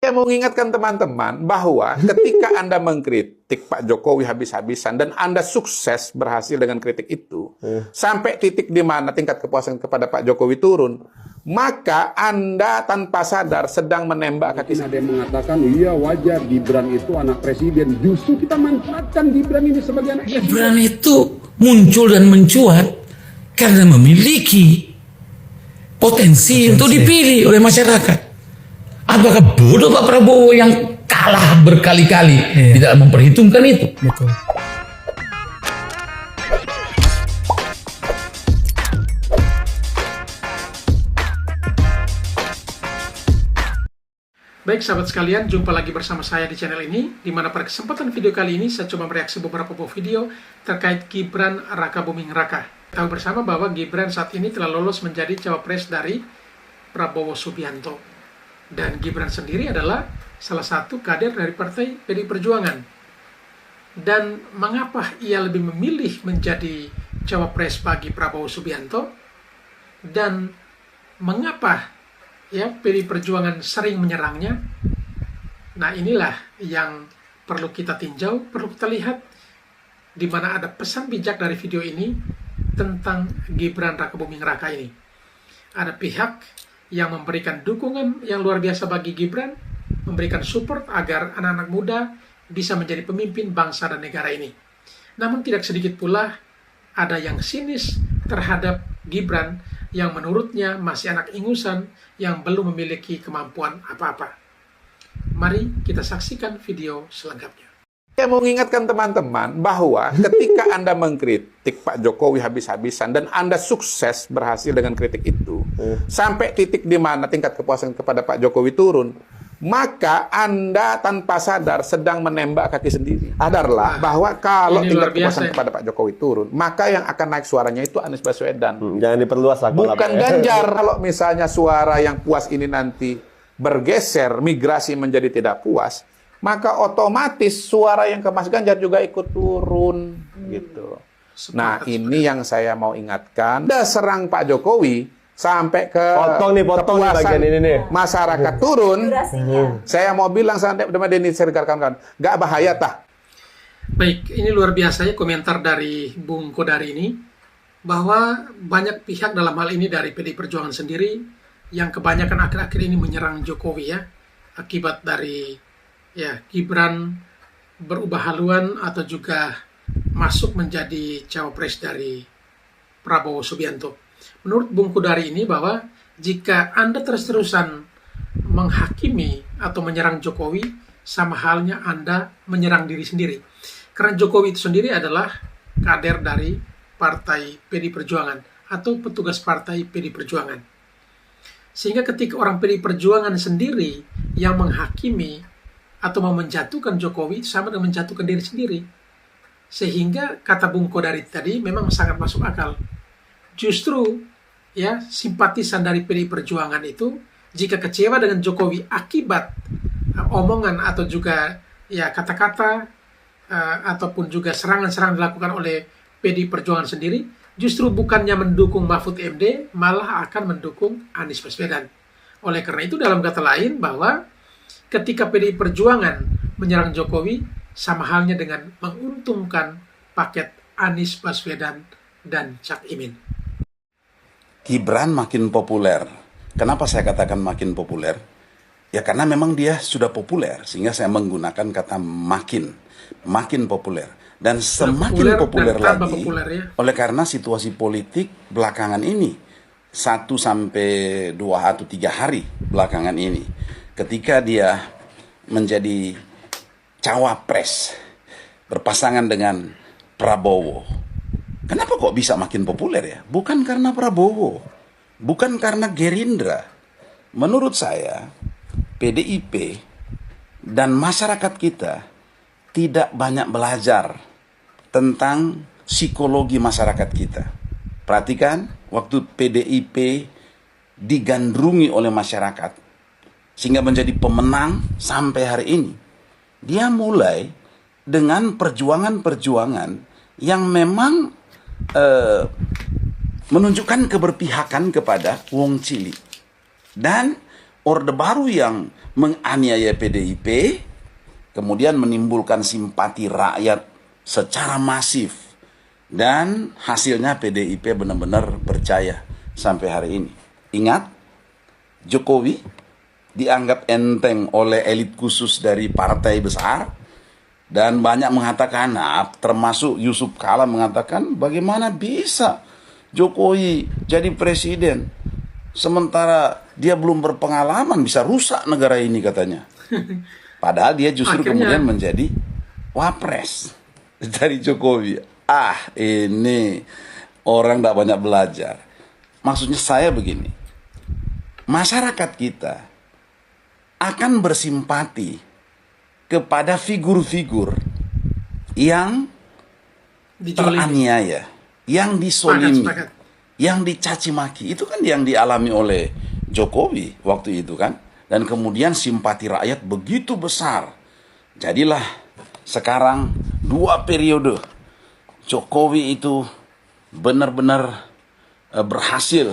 Saya mau mengingatkan teman-teman bahwa ketika Anda mengkritik Pak Jokowi habis-habisan dan Anda sukses berhasil dengan kritik itu, sampai titik di mana tingkat kepuasan kepada Pak Jokowi turun, maka Anda tanpa sadar sedang menembak kaki sendiri. Ada yang mengatakan, iya wajar Gibran itu anak presiden. Justru kita manfaatkan Gibran ini sebagai anak presiden. Gibran itu muncul dan mencuat karena memiliki potensi untuk dipilih oleh masyarakat. Apakah bodoh Pak Prabowo yang kalah berkali-kali tidak memperhitungkan itu? Betul. Baik sahabat sekalian, jumpa lagi bersama saya di channel ini, di mana pada kesempatan video kali ini saya coba mereaksi beberapa buah video terkait Gibran Rakabuming Raka. Tahu bersama bahwa Gibran saat ini telah lolos menjadi cawapres dari Prabowo Subianto. Dan Gibran sendiri adalah salah satu kader dari Partai PDI Perjuangan. Dan mengapa ia lebih memilih menjadi cawapres bagi Prabowo Subianto? Dan mengapa PDI Perjuangan sering menyerangnya? Nah, inilah yang perlu kita tinjau, perlu kita lihat, di mana ada pesan bijak dari video ini tentang Gibran Rakabuming Raka ini. Ada pihak yang memberikan dukungan yang luar biasa bagi Gibran, memberikan support agar anak-anak muda bisa menjadi pemimpin bangsa dan negara ini. Namun tidak sedikit pula ada yang sinis terhadap Gibran yang menurutnya masih anak ingusan yang belum memiliki kemampuan apa-apa. Mari kita saksikan video selengkapnya. Saya mau mengingatkan teman-teman bahwa ketika Anda mengkritik Pak Jokowi habis-habisan dan Anda sukses berhasil dengan kritik itu, sampai titik di mana tingkat kepuasan kepada Pak Jokowi turun, maka Anda tanpa sadar sedang menembak kaki sendiri. Sadarlah bahwa kalau tingkat kepuasan kepada Pak Jokowi turun, maka yang akan naik suaranya itu Anies Baswedan. Jangan diperluas lah. Bukan Ganjar. Kalau misalnya suara yang puas ini nanti bergeser, migrasi menjadi tidak puas, maka otomatis suara yang ke Mas Ganjar juga ikut turun, gitu. Nah, ini yang saya mau ingatkan. Anda serang Pak Jokowi sampai ke kepuasan masyarakat turun. Saya mau bilang sama Denny kawan-kawan, nggak bahaya tah. Baik, ini luar biasanya komentar dari Bung Kodari ini, bahwa banyak pihak dalam hal ini dari PDI Perjuangan sendiri yang kebanyakan akhir-akhir ini menyerang Jokowi akibat dari Gibran berubah haluan atau juga masuk menjadi cawapres dari Prabowo Subianto. Menurut Bung Kodari ini bahwa jika Anda terus-terusan menghakimi atau menyerang Jokowi, sama halnya Anda menyerang diri sendiri. Karena Jokowi itu sendiri adalah kader dari Partai PDI Perjuangan atau petugas Partai PDI Perjuangan. Sehingga ketika orang PDI Perjuangan sendiri yang menghakimi atau mau menjatuhkan Jokowi, sama dengan menjatuhkan diri sendiri. Sehingga kata Bung Kodari tadi memang sangat masuk akal. Justru simpatisan dari PDI Perjuangan itu jika kecewa dengan Jokowi akibat omongan atau juga kata-kata ataupun juga serangan-serangan dilakukan oleh PDI Perjuangan sendiri, justru bukannya mendukung Mahfud MD, malah akan mendukung Anies Baswedan. Oleh karena itu, dalam kata lain, bahwa ketika PDI Perjuangan menyerang Jokowi, sama halnya dengan menguntungkan paket Anies Baswedan dan Cak Imin. Gibran makin populer. Kenapa saya katakan makin populer? Ya karena memang dia sudah populer, sehingga saya menggunakan kata makin populer. Dan semakin populer lagi, oleh karena situasi politik belakangan ini, 1 sampai 2 atau 3 hari belakangan ini, ketika dia menjadi cawapres berpasangan dengan Prabowo. Kenapa kok bisa makin populer ya? Bukan karena Prabowo, bukan karena Gerindra. Menurut saya, PDIP dan masyarakat kita tidak banyak belajar tentang psikologi masyarakat kita. Perhatikan, waktu PDIP digandrungi oleh masyarakat, sehingga menjadi pemenang sampai hari ini. Dia mulai dengan perjuangan-perjuangan yang memang menunjukkan keberpihakan kepada wong cilik. Dan Orde Baru yang menganiaya PDIP, kemudian menimbulkan simpati rakyat secara masif. Dan hasilnya PDIP benar-benar percaya sampai hari ini. Ingat, Jokowi dianggap enteng oleh elit khusus dari partai besar. Dan banyak mengatakan, termasuk Yusuf Kala mengatakan, bagaimana bisa Jokowi jadi presiden sementara dia belum berpengalaman, bisa rusak negara ini katanya. Padahal dia justru kemudian menjadi wapres dari Jokowi. Ini orang tidak banyak belajar. Maksudnya saya begini, masyarakat kita akan bersimpati kepada figur-figur yang teraniaya, yang disolimi, yang dicaci maki. Itu kan yang dialami oleh Jokowi waktu itu kan. Dan kemudian simpati rakyat begitu besar. Jadilah sekarang 2 periode Jokowi itu benar-benar berhasil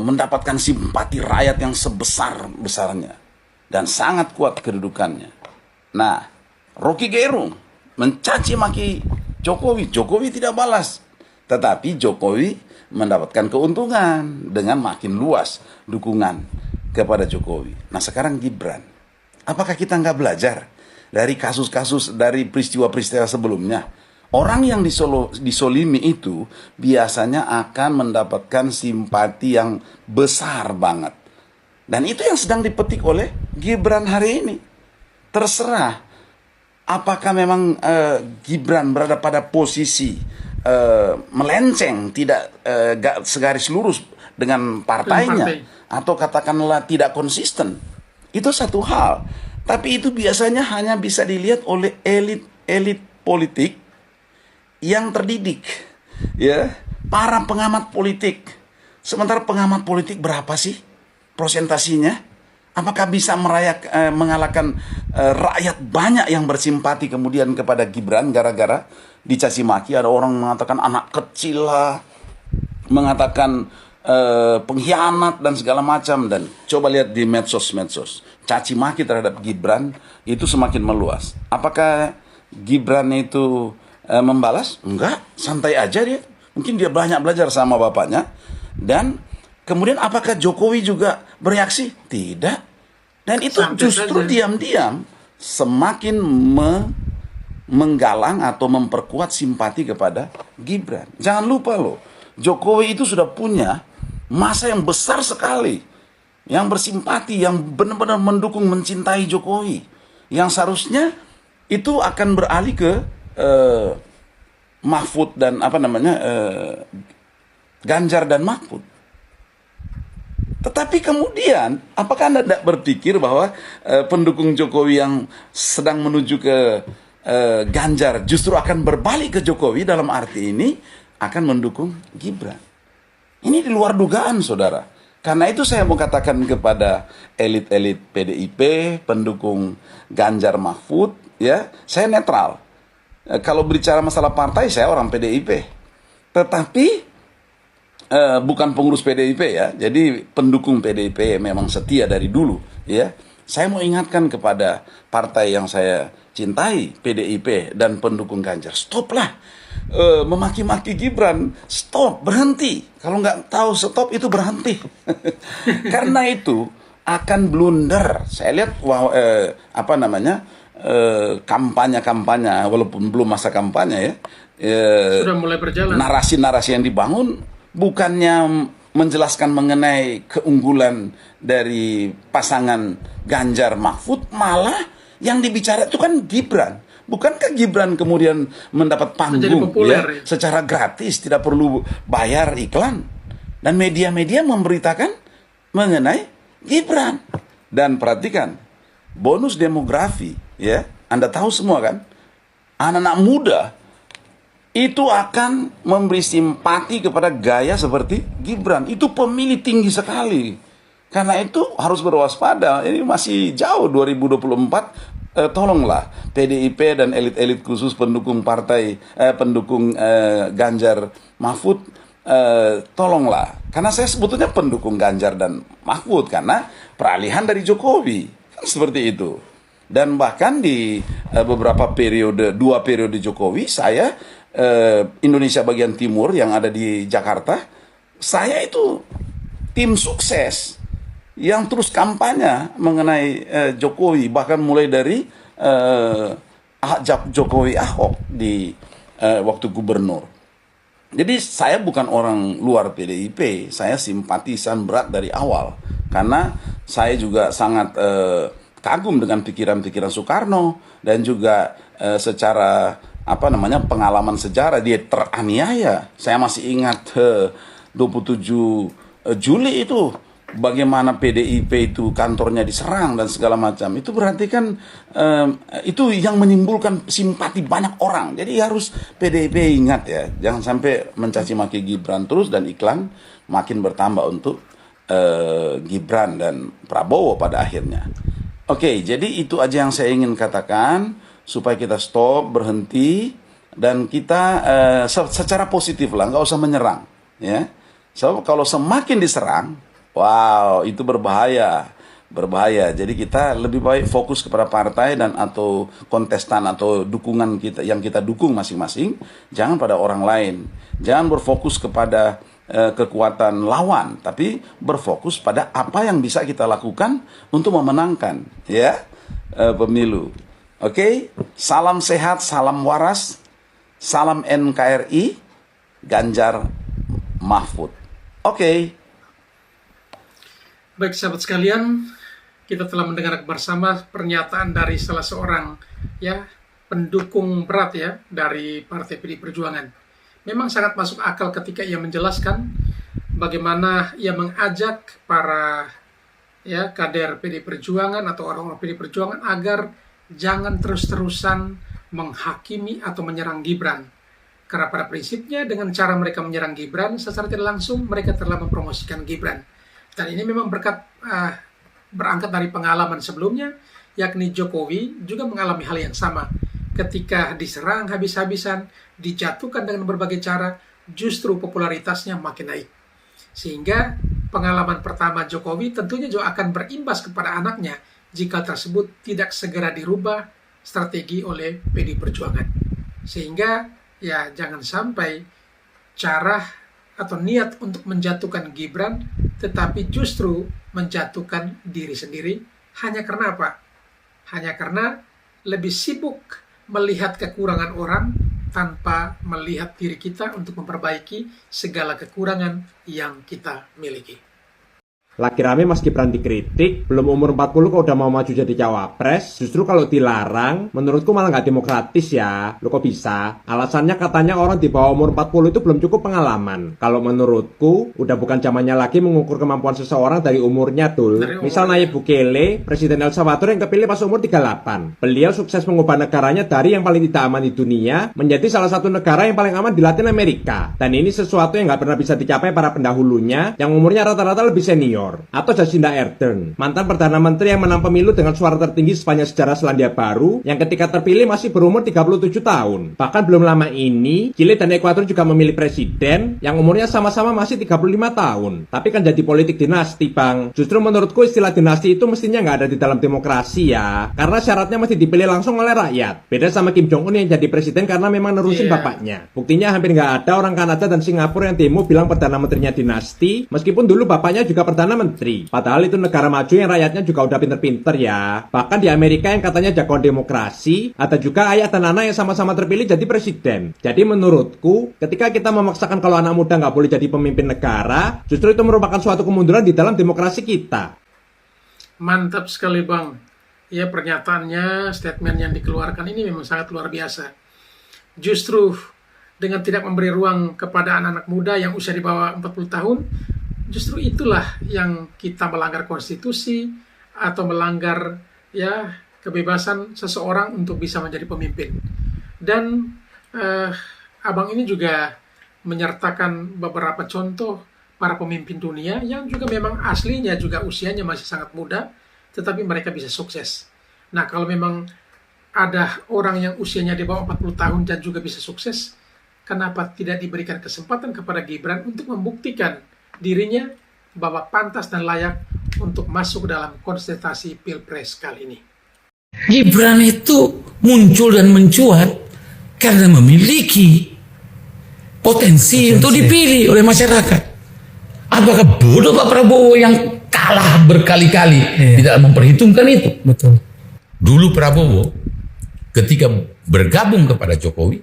mendapatkan simpati rakyat yang sebesar-besarnya. Dan sangat kuat kedudukannya. Nah, Rocky Gerung mencaci maki Jokowi. Jokowi tidak balas. Tetapi Jokowi mendapatkan keuntungan dengan makin luas dukungan kepada Jokowi. Nah sekarang Gibran. Apakah kita nggak belajar dari kasus-kasus, dari peristiwa-peristiwa sebelumnya? Orang yang disolimi itu biasanya akan mendapatkan simpati yang besar banget. Dan itu yang sedang dipetik oleh Gibran hari ini. Terserah apakah memang Gibran berada pada posisi melenceng, tidak segaris lurus dengan partainya, atau katakanlah tidak konsisten. Itu satu hal. Tapi itu biasanya hanya bisa dilihat oleh elit politik yang terdidik, ya, para pengamat politik. Sementara pengamat politik berapa sih prosentasinya? Apakah bisa mengalahkan rakyat banyak yang bersimpati kemudian kepada Gibran gara-gara dicaci maki? Ada orang mengatakan anak kecil lah, mengatakan pengkhianat dan segala macam. Dan coba lihat di medsos, caci maki terhadap Gibran itu semakin meluas. Apakah Gibran itu membalas? Enggak, santai aja dia. Mungkin dia banyak belajar sama bapaknya. Dan kemudian apakah Jokowi juga bereaksi? Tidak. Dan itu justru diam-diam semakin menggalang atau memperkuat simpati kepada Gibran. Jangan lupa loh, Jokowi itu sudah punya masa yang besar sekali yang bersimpati, yang benar-benar mendukung, mencintai Jokowi. Yang seharusnya itu akan beralih ke Mahfud dan Ganjar dan Mahfud. Tetapi kemudian, apakah Anda tidak berpikir bahwa pendukung Jokowi yang sedang menuju ke Ganjar justru akan berbalik ke Jokowi, dalam arti ini akan mendukung Gibran? Ini di luar dugaan, saudara. Karena itu saya mau katakan kepada elit-elit PDIP, pendukung Ganjar Mahfud, ya, saya netral. Kalau bicara masalah partai, saya orang PDIP. Tetapi bukan pengurus PDIP ya, jadi pendukung PDIP memang setia dari dulu ya. Saya mau ingatkan kepada partai yang saya cintai, PDIP dan pendukung Ganjar, stoplah memaki-maki Gibran, stop, berhenti. Kalau nggak tahu stop itu berhenti. Karena itu akan blunder. Saya lihat kampanye walaupun belum masa kampanye ya, sudah mulai berjalan. Narasi-narasi yang dibangun bukannya menjelaskan mengenai keunggulan dari pasangan Ganjar Mahfud, malah yang dibicara itu kan Gibran. Bukankah Gibran kemudian mendapat panggung populer, secara gratis, tidak perlu bayar iklan, dan media-media memberitakan mengenai Gibran. Dan perhatikan bonus demografi ya, Anda tahu semua kan, anak-anak muda itu akan memberi simpati kepada gaya seperti Gibran. Itu pemilih tinggi sekali. Karena itu harus berwaspada. Ini masih jauh 2024. Tolonglah PDIP dan elit-elit khusus pendukung partai, pendukung Ganjar Mahfud, tolonglah. Karena saya sebetulnya pendukung Ganjar dan Mahfud. Karena peralihan dari Jokowi. Kan seperti itu. Dan bahkan di beberapa periode, 2 periode Jokowi, saya Indonesia bagian timur yang ada di Jakarta, saya itu tim sukses yang terus kampanye mengenai Jokowi, bahkan mulai dari Jokowi Ahok di waktu gubernur. Jadi saya bukan orang luar PDIP, saya simpatisan berat dari awal karena saya juga sangat kagum dengan pikiran-pikiran Soekarno dan juga secara pengalaman sejarah dia teraniaya. Saya masih ingat 27 Juli itu bagaimana PDIP itu kantornya diserang dan segala macam. Itu berarti kan itu yang menimbulkan simpati banyak orang. Jadi harus PDIP ingat ya, jangan sampai mencaci maki Gibran terus dan iklan makin bertambah untuk Gibran dan Prabowo pada akhirnya. Oke, jadi itu aja yang saya ingin katakan supaya kita stop, berhenti dan kita secara positif lah, nggak usah menyerang ya. So, kalau semakin diserang, wow, itu berbahaya. Jadi kita lebih baik fokus kepada partai dan atau kontestan atau dukungan kita yang kita dukung masing-masing, jangan pada orang lain. Jangan berfokus kepada kekuatan lawan, tapi berfokus pada apa yang bisa kita lakukan untuk memenangkan ya pemilu. Oke, salam sehat, salam waras, salam NKRI, Ganjar Mahfud. Oke. Baik sahabat sekalian, kita telah mendengar bersama pernyataan dari salah seorang pendukung berat dari Partai PD Perjuangan. Memang sangat masuk akal ketika ia menjelaskan bagaimana ia mengajak para kader PD Perjuangan atau orang-orang PD Perjuangan agar jangan terus-terusan menghakimi atau menyerang Gibran. Karena pada prinsipnya dengan cara mereka menyerang Gibran, secara tidak langsung mereka telah mempromosikan Gibran. Dan ini memang berangkat dari pengalaman sebelumnya, yakni Jokowi juga mengalami hal yang sama. Ketika diserang habis-habisan, dijatuhkan dengan berbagai cara, justru popularitasnya makin naik. Sehingga pengalaman pertama Jokowi tentunya juga akan berimbas kepada anaknya jika tersebut tidak segera dirubah strategi oleh PD Perjuangan. Sehingga jangan sampai cara atau niat untuk menjatuhkan Gibran tetapi justru menjatuhkan diri sendiri. Hanya karena apa? Hanya karena lebih sibuk melihat kekurangan orang tanpa melihat diri kita untuk memperbaiki segala kekurangan yang kita miliki. Lagi rame Mas Gibran dikritik, belum umur 40 kok udah mau maju jadi cawapres. Justru kalau dilarang, menurutku malah nggak demokratis ya. Loh kok bisa? Alasannya katanya orang di bawah umur 40 itu belum cukup pengalaman. Kalau menurutku, udah bukan zamannya lagi mengukur kemampuan seseorang dari umurnya tuh. Misal Nayib Bukele, Presiden El Salvador yang kepilih pas umur 38. Beliau sukses mengubah negaranya dari yang paling tidak aman di dunia, menjadi salah satu negara yang paling aman di Latin Amerika. Dan ini sesuatu yang nggak pernah bisa dicapai para pendahulunya, yang umurnya rata-rata lebih senior. Atau Jacinda Ardern, mantan Perdana Menteri yang menang pemilu dengan suara tertinggi sepanjang sejarah Selandia Baru, yang ketika terpilih masih berumur 37 tahun. Bahkan belum lama ini, Chile dan Ekuador juga memilih presiden yang umurnya sama-sama masih 35 tahun. Tapi kan jadi politik dinasti, Bang. Justru menurutku istilah dinasti itu mestinya nggak ada di dalam demokrasi ya, karena syaratnya mesti dipilih langsung oleh rakyat. Beda sama Kim Jong Un yang jadi presiden karena memang nerusin bapaknya. Buktinya hampir nggak ada orang Kanada dan Singapura yang demo bilang Perdana Menterinya dinasti, meskipun dulu bapaknya juga Perdana Menteri. Padahal itu negara maju yang rakyatnya juga udah pinter-pinter ya. Bahkan di Amerika yang katanya jagoan demokrasi, ada juga ayah dan anak yang sama-sama terpilih jadi presiden. Jadi menurutku, ketika kita memaksakan kalau anak muda nggak boleh jadi pemimpin negara, justru itu merupakan suatu kemunduran di dalam demokrasi kita. Mantap sekali Bang. Ya pernyataannya, statement yang dikeluarkan ini memang sangat luar biasa. Justru dengan tidak memberi ruang kepada anak-anak muda yang usia di bawah 40 tahun, justru itulah yang kita melanggar konstitusi atau melanggar kebebasan seseorang untuk bisa menjadi pemimpin. Dan abang ini juga menyertakan beberapa contoh para pemimpin dunia yang juga memang aslinya juga usianya masih sangat muda, tetapi mereka bisa sukses. Nah, kalau memang ada orang yang usianya di bawah 40 tahun dan juga bisa sukses, kenapa tidak diberikan kesempatan kepada Gibran untuk membuktikan dirinya bahwa pantas dan layak untuk masuk dalam kontestasi Pilpres kali ini. Gibran itu muncul dan mencuat karena memiliki potensi untuk dipilih oleh masyarakat. Apakah bodoh Pak Prabowo yang kalah berkali-kali tidak memperhitungkan itu? Betul. Dulu Prabowo ketika bergabung kepada Jokowi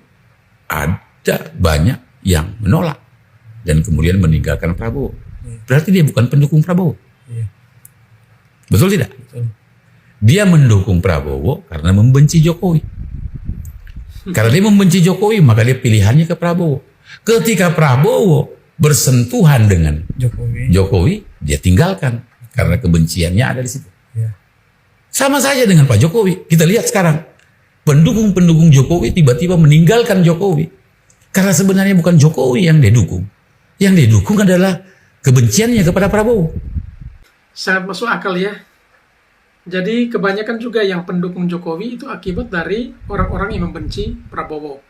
ada banyak yang menolak dan kemudian meninggalkan Prabowo. Berarti dia bukan pendukung Prabowo. Betul tidak? Betul. Dia mendukung Prabowo karena membenci Jokowi. Karena dia membenci Jokowi, maka dia pilihannya ke Prabowo. Ketika Prabowo bersentuhan dengan Jokowi, dia tinggalkan karena kebenciannya ada di situ. Ya. Sama saja dengan Pak Jokowi. Kita lihat sekarang, pendukung-pendukung Jokowi tiba-tiba meninggalkan Jokowi karena sebenarnya bukan Jokowi yang dia dukung. Yang dia dukung adalah kebenciannya kepada Prabowo. Sangat masuk akal ya. Jadi kebanyakan juga yang pendukung Jokowi itu akibat dari orang-orang yang membenci Prabowo.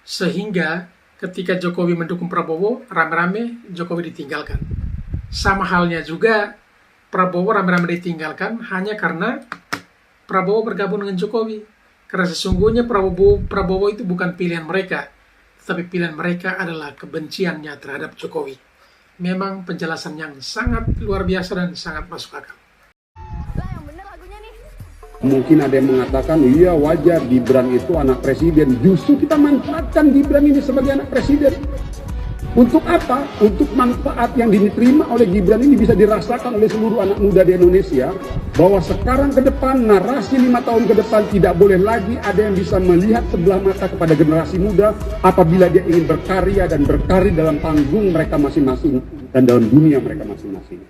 Sehingga ketika Jokowi mendukung Prabowo, rame-rame Jokowi ditinggalkan. Sama halnya juga Prabowo rame-rame ditinggalkan hanya karena Prabowo bergabung dengan Jokowi. Karena sesungguhnya Prabowo itu bukan pilihan mereka, tetapi pilihan mereka adalah kebenciannya terhadap Jokowi. Memang penjelasan yang sangat luar biasa dan sangat masuk akal. Mungkin ada yang mengatakan, iya wajar Gibran itu anak presiden. Justru kita manfaatkan Gibran ini sebagai anak presiden. Untuk apa? Untuk manfaat yang diterima oleh Gibran ini bisa dirasakan oleh seluruh anak muda di Indonesia. Bahwa sekarang ke depan, narasi 5 tahun ke depan tidak boleh lagi ada yang bisa melihat sebelah mata kepada generasi muda. Apabila dia ingin berkarya dan berkarir dalam panggung mereka masing-masing. Dan dalam dunia mereka masing-masing.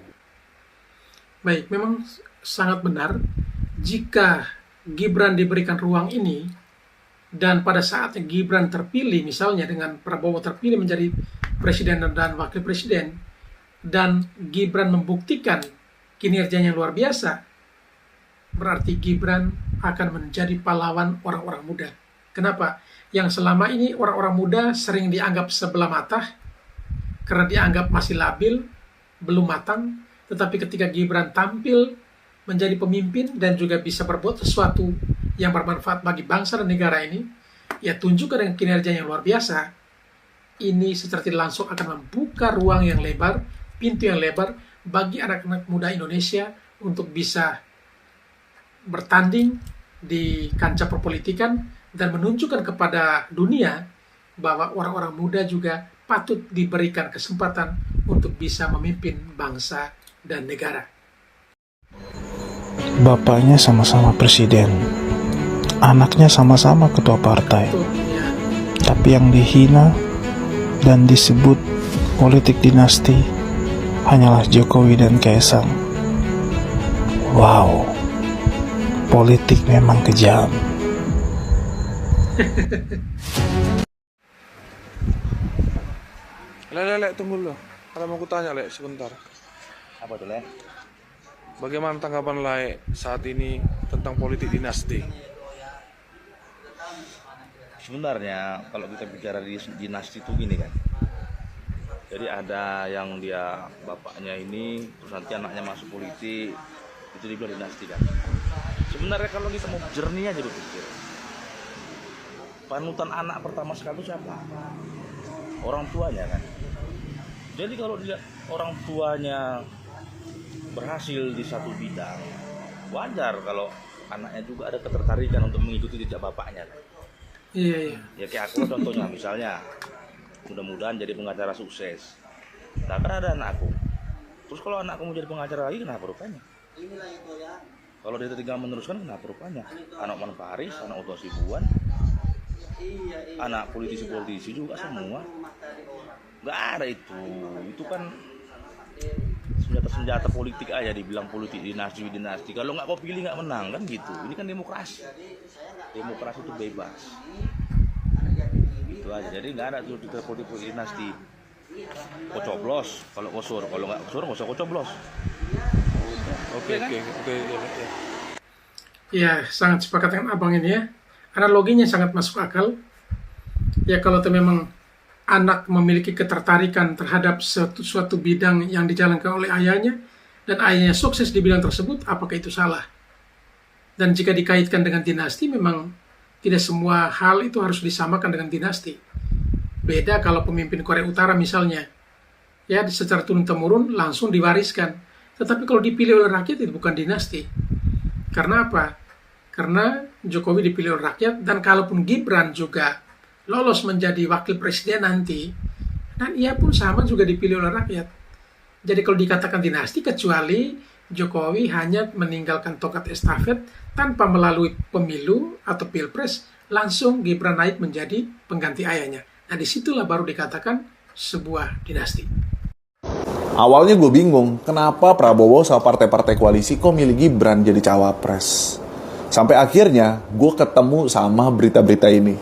Baik, memang sangat benar. Jika Gibran diberikan ruang ini, dan pada saat Gibran terpilih, misalnya dengan Prabowo terpilih menjadi presiden dan wakil presiden, dan Gibran membuktikan kinerjanya luar biasa, berarti Gibran akan menjadi pahlawan orang-orang muda. Kenapa? Yang selama ini orang-orang muda sering dianggap sebelah mata, karena dianggap masih labil, belum matang, tetapi ketika Gibran tampil menjadi pemimpin dan juga bisa berbuat sesuatu yang bermanfaat bagi bangsa dan negara ini, ya tunjukkan dengan kinerja yang luar biasa, ini secara tidak langsung akan membuka ruang yang lebar, pintu yang lebar bagi anak-anak muda Indonesia untuk bisa bertanding di kancah perpolitikan dan menunjukkan kepada dunia bahwa orang-orang muda juga patut diberikan kesempatan untuk bisa memimpin bangsa dan negara. Bapaknya sama-sama presiden, anaknya sama-sama ketua partai, tapi yang dihina dan disebut politik dinasti hanyalah Jokowi dan Kaisang. Wow, politik memang kejam. Lek, tunggu dulu. Kalau mau kutanya, Lek, sebentar. Apa tuh, Lek? Bagaimana tanggapan Lek saat ini tentang politik dinasti? Sebenarnya kalau kita bicara di dinasti itu gini kan. Jadi ada yang dia bapaknya ini, terus nanti anaknya masuk politik, itu dibilang dinasti kan. Sebenarnya kalau kita mau jernih aja berpikir, panutan anak pertama sekali itu siapa? Orang tuanya kan. Jadi kalau dilihat orang tuanya berhasil di satu bidang, wajar kalau anaknya juga ada ketertarikan untuk mengikuti jejak bapaknya. Iya. Ya kayak aku contohnya, misalnya mudah-mudahan jadi pengacara sukses. Nah kan ada anakku. Terus kalau anakku mau jadi pengacara lagi, kenapa rupanya? Kalau dia tinggal meneruskan, kenapa rupanya? Anak Man Paris, anak Uto Sibuan, anak politisi-politisi juga semua. Nggak ada itu. Itu kan senjata-senjata politik aja dibilang politik dinasti. Kalau nggak kau pilih nggak menang kan gitu. Ini kan demokrasi. Demokrasi itu bebas. Itu aja. Jadi nggak ada tuh politik dinasti. Kau coblos kalau kau suruh, kalau nggak suruh nggak usah kau coblos. Oke. Ya, sangat sepakat dengan abang ini ya. Analoginya sangat masuk akal. Ya kalau itu memang anak memiliki ketertarikan terhadap suatu bidang yang dijalankan oleh ayahnya, dan ayahnya sukses di bidang tersebut, apakah itu salah? Dan jika dikaitkan dengan dinasti, memang tidak semua hal itu harus disamakan dengan dinasti. Beda kalau pemimpin Korea Utara misalnya, ya secara turun-temurun langsung diwariskan. Tetapi kalau dipilih oleh rakyat itu bukan dinasti. Karena apa? Karena Jokowi dipilih oleh rakyat, dan kalaupun Gibran juga lolos menjadi wakil presiden nanti, dan ia pun sama juga dipilih oleh rakyat. Jadi kalau dikatakan dinasti, kecuali Jokowi hanya meninggalkan tongkat estafet tanpa melalui pemilu atau pilpres, langsung Gibran naik menjadi pengganti ayahnya. Nah, disitulah baru dikatakan sebuah dinasti. Awalnya gue bingung, kenapa Prabowo sama partai-partai koalisi kok milih Gibran jadi cawapres. Sampai akhirnya gue ketemu sama berita-berita ini.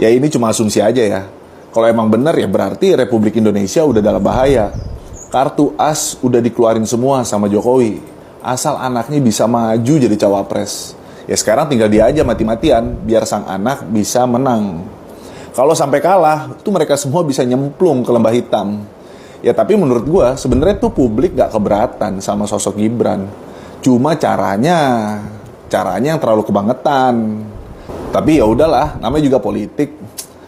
Ya ini cuma asumsi aja ya. Kalau emang bener ya berarti Republik Indonesia udah dalam bahaya. Kartu as udah dikeluarin semua sama Jokowi. Asal anaknya bisa maju jadi cawapres. Ya sekarang tinggal dia aja mati-matian biar sang anak bisa menang. Kalau sampai kalah, tuh mereka semua bisa nyemplung ke lembah hitam. Ya tapi menurut gue sebenarnya tuh publik gak keberatan sama sosok Gibran. Cuma caranya yang terlalu kebangetan. Tapi ya udahlah, namanya juga politik.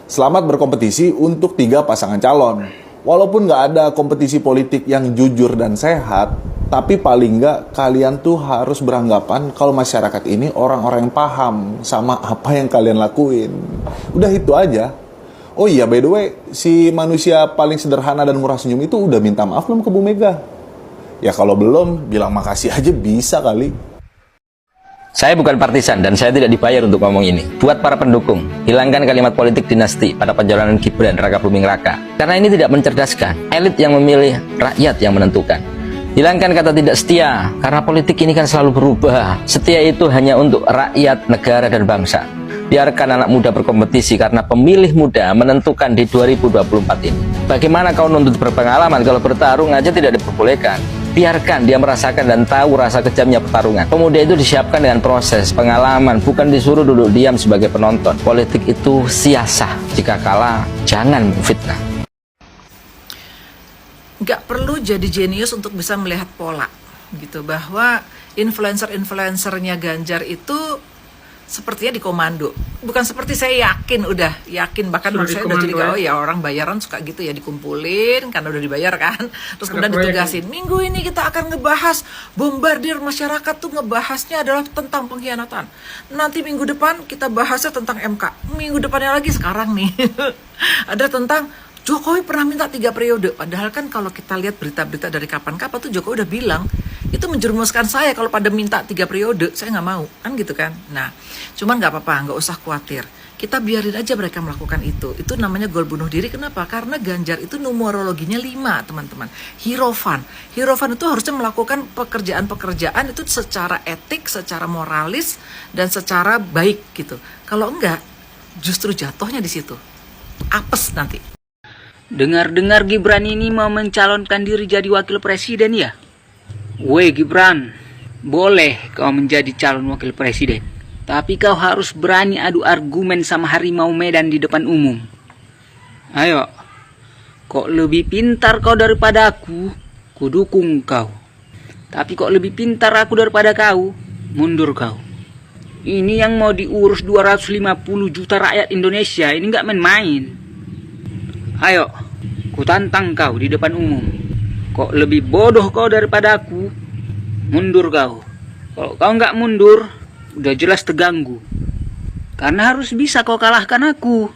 Selamat berkompetisi untuk 3 pasangan calon. Walaupun nggak ada kompetisi politik yang jujur dan sehat, tapi paling nggak kalian tuh harus beranggapan kalau masyarakat ini orang-orang yang paham sama apa yang kalian lakuin. Udah itu aja. Oh iya, by the way, si manusia paling sederhana dan murah senyum itu udah minta maaf belum ke Bu Mega? Ya kalau belum, bilang makasih aja bisa kali. Saya bukan partisan dan saya tidak dibayar untuk ngomong ini. Buat para pendukung, hilangkan kalimat politik dinasti pada perjalanan Gibran Raka Buming Raka. Karena ini tidak mencerdaskan. Elit yang memilih, rakyat yang menentukan. Hilangkan kata tidak setia, karena politik ini kan selalu berubah. Setia itu hanya untuk rakyat, negara, dan bangsa. Biarkan anak muda berkompetisi karena pemilih muda menentukan di 2024 ini. Bagaimana kau nuntut berpengalaman kalau bertarung aja tidak diperbolehkan? Biarkan dia merasakan dan tahu rasa kejamnya pertarungan. Pemuda itu disiapkan dengan proses, pengalaman, bukan disuruh duduk diam sebagai penonton. Politik itu siasah. Jika kalah, jangan fitnah. Nggak perlu jadi jenius untuk bisa melihat pola, gitu, bahwa influencer-influencernya Ganjar itu sepertinya dikomando. Bukan seperti saya yakin bahkan menurut saya udah jadi ya orang bayaran suka gitu ya, dikumpulin karena udah dibayar kan, terus kemudian ditugasin minggu ini kita akan ngebahas bombardir masyarakat tuh, ngebahasnya adalah tentang pengkhianatan, nanti minggu depan kita bahasnya tentang MK, minggu depannya lagi sekarang nih ada tentang Jokowi pernah minta 3 periode. Padahal kan kalau kita lihat berita-berita dari kapan-kapan tuh Jokowi udah bilang itu menjerumuskan saya kalau pada minta 3 periode, saya nggak mau, kan gitu kan. Nah, cuman nggak apa-apa, nggak usah khawatir. Kita biarin aja mereka melakukan itu. Itu namanya gol bunuh diri. Kenapa? Karena Ganjar itu numerologinya 5, teman-teman. Hierophant itu harusnya melakukan pekerjaan-pekerjaan itu secara etik, secara moralis, dan secara baik gitu. Kalau enggak, justru jatuhnya di situ. Apes nanti. Dengar-dengar Gibran ini mau mencalonkan diri jadi wakil presiden ya? Weh Gibran, boleh kau menjadi calon wakil presiden. Tapi kau harus berani adu argumen sama harimau Medan di depan umum. Ayo, kok lebih pintar kau daripada aku, ku dukung kau. Tapi kok lebih pintar aku daripada kau, mundur kau. Ini yang mau diurus 250 juta rakyat Indonesia, ini nggak main-main. Ayo, ku tantang kau di depan umum. Kok lebih bodoh kau daripada aku, mundur kau. Kalau kau nggak mundur, udah jelas terganggu. Karena harus bisa kau kalahkan aku.